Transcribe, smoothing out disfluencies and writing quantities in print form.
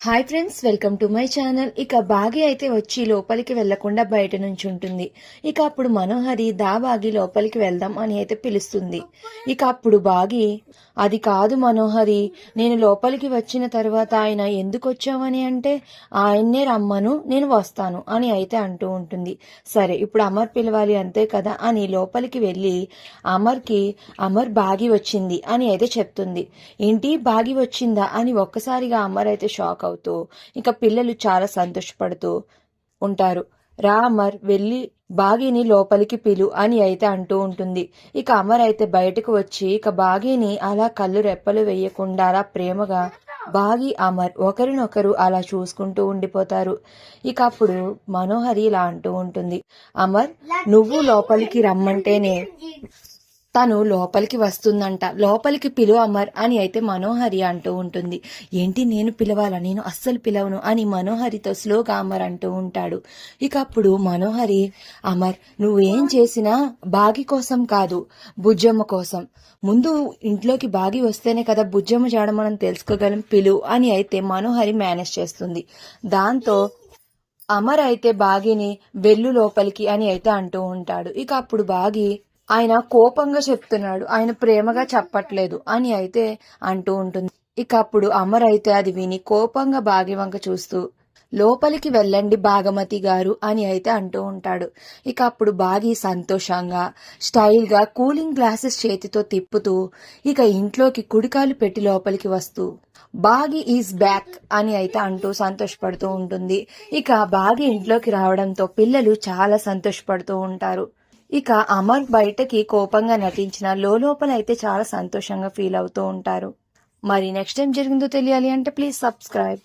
Hi friends, welcome to my channel. ఇక బాగి అయితే వచ్చి లోపలికి వెళ్లకుండా బయట నుంచి ఉంటుంది. ఇక అప్పుడు మనోహరి బాగి లోపలికి వెళ్దాం అని అయితే పిలుస్తుంది. ఇక అప్పుడు బాగి, అది కాదు మనోహరి, నేను లోపలికి వచ్చిన తర్వాత ఆయన ఎందుకు వచ్చావని అంటే ఆయన్నే రమ్మను, నేను వస్తాను అని అయితే అంటూ ఉంటుంది. సరే, ఇప్పుడు అమర్ పిలవాలి అంతే కదా అని లోపలికి వెళ్ళి అమర్ బాగి వచ్చింది అని అయితే చెప్తుంది. ఏంటి బాగి వచ్చిందా అని ఒక్కసారిగా అమర్ అయితే షాక్ అవుతూ, ఇక పిల్లలు చాలా సంతోషపడుతూ ఉంటారు. రా అమర్, వెళ్ళి బాగీని లోపలికి పిలు అని అయితే అంటూ ఉంటుంది. ఇక అమర్ అయితే బయటకు వచ్చి ఇక బాగీని అలా కళ్ళు రెప్పలు వేయకుండా అలా ప్రేమగా బాగి అమర్ ఒకరినొకరు అలా చూసుకుంటూ ఉండిపోతారు. ఇక అప్పుడు మనోహరి ఇలా అంటూ ఉంటుంది, అమర్, నువ్వు లోపలికి రమ్మంటేనే తను లోపలికి వస్తుందంట, లోపలికి పిలు అమర్ అని అయితే మనోహరి అంటూ ఉంటుంది. ఏంటి, నేను పిలవాలా? నేను అస్సలు పిలవను అని మనోహరితో స్లోగా అమర్ అంటూ ఉంటాడు. ఇక అప్పుడు మనోహరి, అమర్, నువ్వేం చేసినా బాగి కోసం కాదు, బుజ్జమ్మ కోసం. ముందు ఇంట్లోకి బాగి వస్తేనే కదా బుజ్జమ్మ జాడ మనం తెలుసుకోగలం, పిలు అని అయితే మనోహరి మేనేజ్ చేస్తుంది. దాంతో అమర్ అయితే బాగిని వెళ్ళు లోపలికి అని అయితే అంటూ ఉంటాడు. ఇక అప్పుడు బాగి, ఆయన కోపంగా చెప్తున్నాడు, ఆయన ప్రేమగా చెప్పట్లేదు అని అయితే అంటూ ఉంటుంది. ఇక అప్పుడు అమర్ అయితే అది విని కోపంగా బాగి వంక చూస్తూ, లోపలికి వెళ్ళండి భాగమతి గారు అని అయితే అంటూ ఉంటాడు. ఇక అప్పుడు బాగి సంతోషంగా స్టైల్గా కూలింగ్ గ్లాసెస్ చేతితో తిప్పుతూ ఇక ఇంట్లోకి కుడికాలు పెట్టి లోపలికి వస్తూ బాగి ఈజ్ బ్యాక్ అని అయితే అంటూ సంతోషపడుతూ ఉంటుంది. ఇక బాగి ఇంట్లోకి రావడంతో పిల్లలు చాలా సంతోషపడుతూ ఉంటారు. ఇక అమర్ బయటకి కోపంగా నటించిన లోపల అయితే చాలా సంతోషంగా ఫీల్ అవుతూ ఉంటారు. మరి నెక్స్ట్ టైం జరిగిందో తెలియాలి అంటే ప్లీజ్ సబ్స్క్రైబ్.